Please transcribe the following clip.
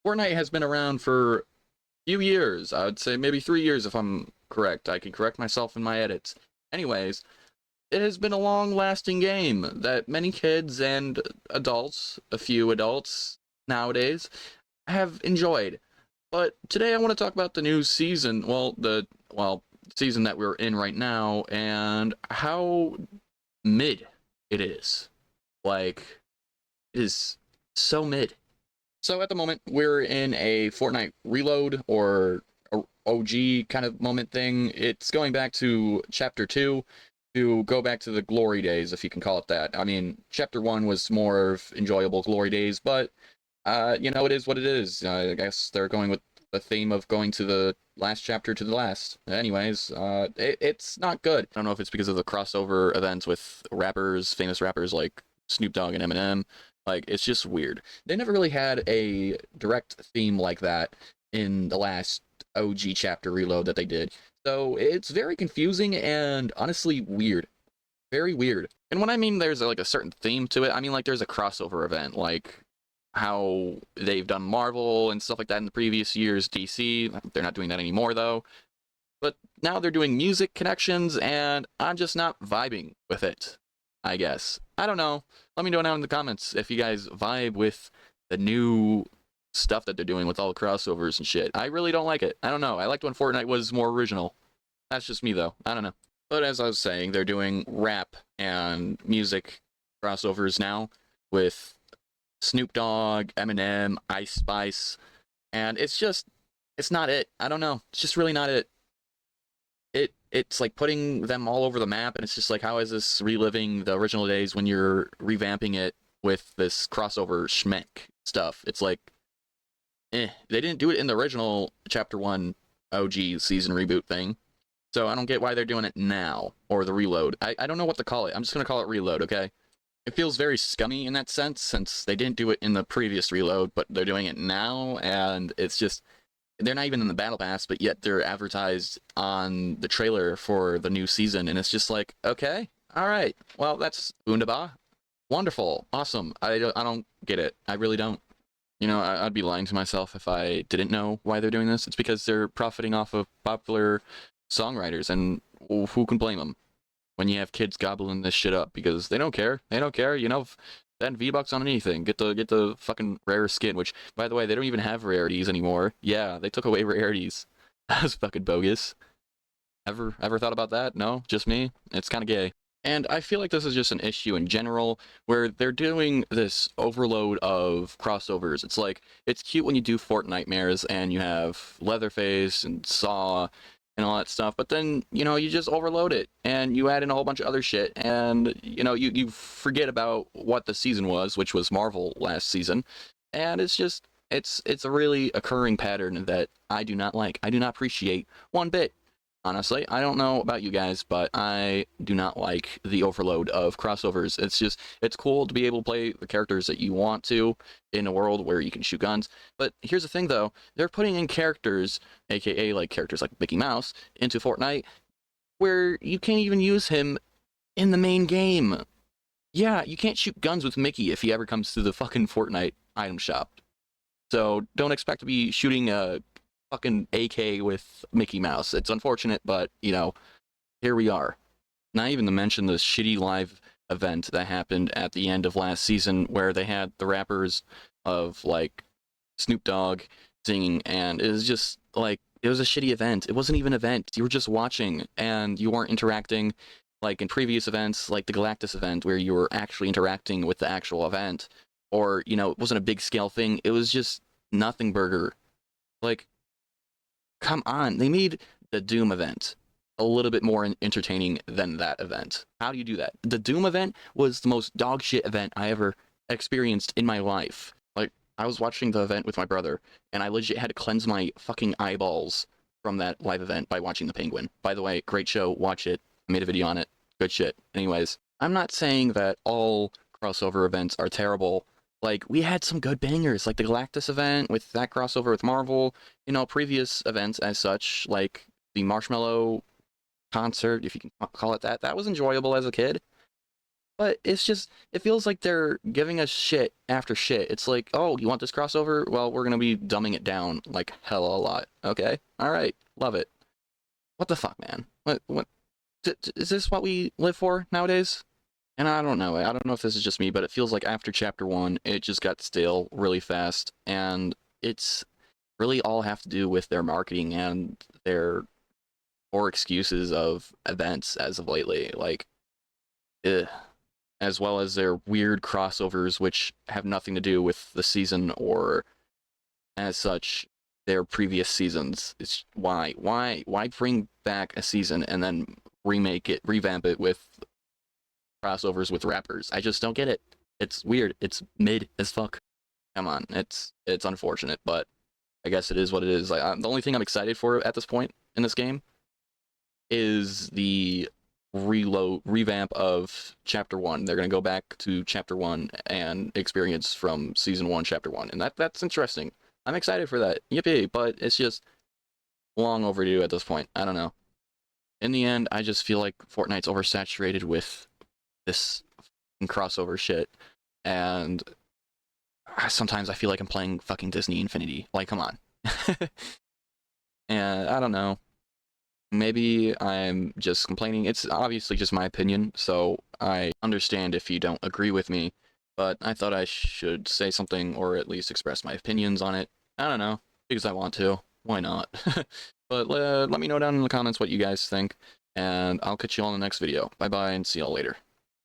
Fortnite has been around for a few years. I would say maybe 3 years if I'm correct. I can correct myself in my edits. Anyways, it has been a long-lasting game that many kids and adults, a few adults nowadays, have enjoyed. But today I want to talk about the new season, season that we're in right now, and how mid it is. Like, it is so mid. So at the moment, we're in a Fortnite reload or OG kind of moment thing. It's going back to Chapter 2 to go back to the glory days, if you can call it that. I mean, Chapter 1 was more of enjoyable glory days, but, it is what it is. I guess they're going with the theme of going to the last chapter to the last. Anyways, it's not good. I don't know if it's because of the crossover events with rappers, famous rappers like Snoop Dogg and Eminem. Like, it's just weird. They never really had a direct theme like that in the last OG chapter reload that they did. So it's very confusing and honestly weird. Very weird. And when I mean there's like a certain theme to it, I mean like there's a crossover event, like how they've done Marvel and stuff like that in the previous years, DC. They're not doing that anymore though. But now they're doing music connections, and I'm just not vibing with it, I guess. I don't know. Let me know down in the comments if you guys vibe with the new stuff that they're doing with all the crossovers and shit. I really don't like it. I don't know. I liked when Fortnite was more original. That's just me, though. I don't know. But as I was saying, they're doing rap and music crossovers now with Snoop Dogg, Eminem, Ice Spice, and it's not it. I don't know. It's just really not it. It's like putting them all over the map, and it's just like, how is this reliving the original days when you're revamping it with this crossover schmeck stuff? It's like, they didn't do it in the original Chapter 1 OG season reboot thing, so I don't get why they're doing it now, or the reload. I don't know what to call it. I'm just gonna call it reload, okay? It feels very scummy in that sense, since they didn't do it in the previous reload, but they're doing it now, and it's just, they're not even in the battle pass, but yet they're advertised on the trailer for the new season, and it's just like, okay, all right, well, that's wunderbar, wonderful, awesome. I don't get it. I really don't. I'd be lying to myself if I didn't know why they're doing this. It's because they're profiting off of popular songwriters, and who can blame them when you have kids gobbling this shit up because they don't care. They don't care. Spend V-Bucks on anything. Get the fucking rare skin, which, by the way, they don't even have rarities anymore. Yeah, they took away rarities. That was fucking bogus. Ever thought about that? No? Just me? It's kind of gay. And I feel like this is just an issue in general, where they're doing this overload of crossovers. It's like, it's cute when you do Fortnitemares and you have Leatherface and Saw and all that stuff, but then, you just overload it and you add in a whole bunch of other shit, and, you forget about what the season was, which was Marvel last season, and it's a really occurring pattern that I do not like. I do not appreciate one bit. Honestly, I don't know about you guys, but I do not like the overload of crossovers. It's cool to be able to play the characters that you want to in a world where you can shoot guns. But here's the thing, though. They're putting in characters, aka like characters like Mickey Mouse, into Fortnite, where you can't even use him in the main game. Yeah, you can't shoot guns with Mickey if he ever comes to the fucking Fortnite item shop. So don't expect to be shooting a fucking AK with Mickey Mouse. It's unfortunate, but, here we are. Not even to mention the shitty live event that happened at the end of last season where they had the rappers of, like, Snoop Dogg singing, and it was just, like, it was a shitty event. It wasn't even an event. You were just watching, and you weren't interacting like in previous events, like the Galactus event, where you were actually interacting with the actual event. Or, it wasn't a big scale thing. It was just nothing burger. Like, come on, they made the Doom event a little bit more entertaining than that event. How do you do that? The Doom event was the most dog shit event I ever experienced in my life. Like, I was watching the event with my brother, and I legit had to cleanse my fucking eyeballs from that live event by watching The Penguin. By the way, great show, watch it. I made a video on it. Good shit. Anyways, I'm not saying that all crossover events are terrible. Like, we had some good bangers, like the Galactus event with that crossover with Marvel, previous events as such, like the Marshmallow concert, if you can call it that. That was enjoyable as a kid. But it's just, it feels like they're giving us shit after shit. It's like, oh, you want this crossover? Well, we're gonna be dumbing it down like hella a lot. Okay, all right, love it. What the fuck, man? What? Is this what we live for nowadays? And I don't know. I don't know if this is just me, but it feels like after chapter one, it just got stale really fast, and it's really all have to do with their marketing and their poor excuses of events as of lately. Like, ugh, as well as their weird crossovers, which have nothing to do with the season or, as such, their previous seasons. It's why bring back a season and then remake it, revamp it with crossovers with rappers? I just don't get it. It's weird. It's mid as fuck. Come on, it's unfortunate, but I guess it is what it is. Like, the only thing I'm excited for at this point in this game is the revamp of chapter one. They're gonna go back to chapter one and experience from season one, chapter one, and that's interesting. I'm excited for that. Yippee! But it's just long overdue at this point. I don't know. In the end, I just feel like Fortnite's oversaturated with this crossover shit, and sometimes I feel like I'm playing fucking Disney Infinity. Like, come on. And I don't know. Maybe I'm just complaining. It's obviously just my opinion, so I understand if you don't agree with me, but I thought I should say something or at least express my opinions on it. I don't know, because I want to. Why not? But let me know down in the comments what you guys think, and I'll catch you all in the next video. Bye bye, and see y'all later.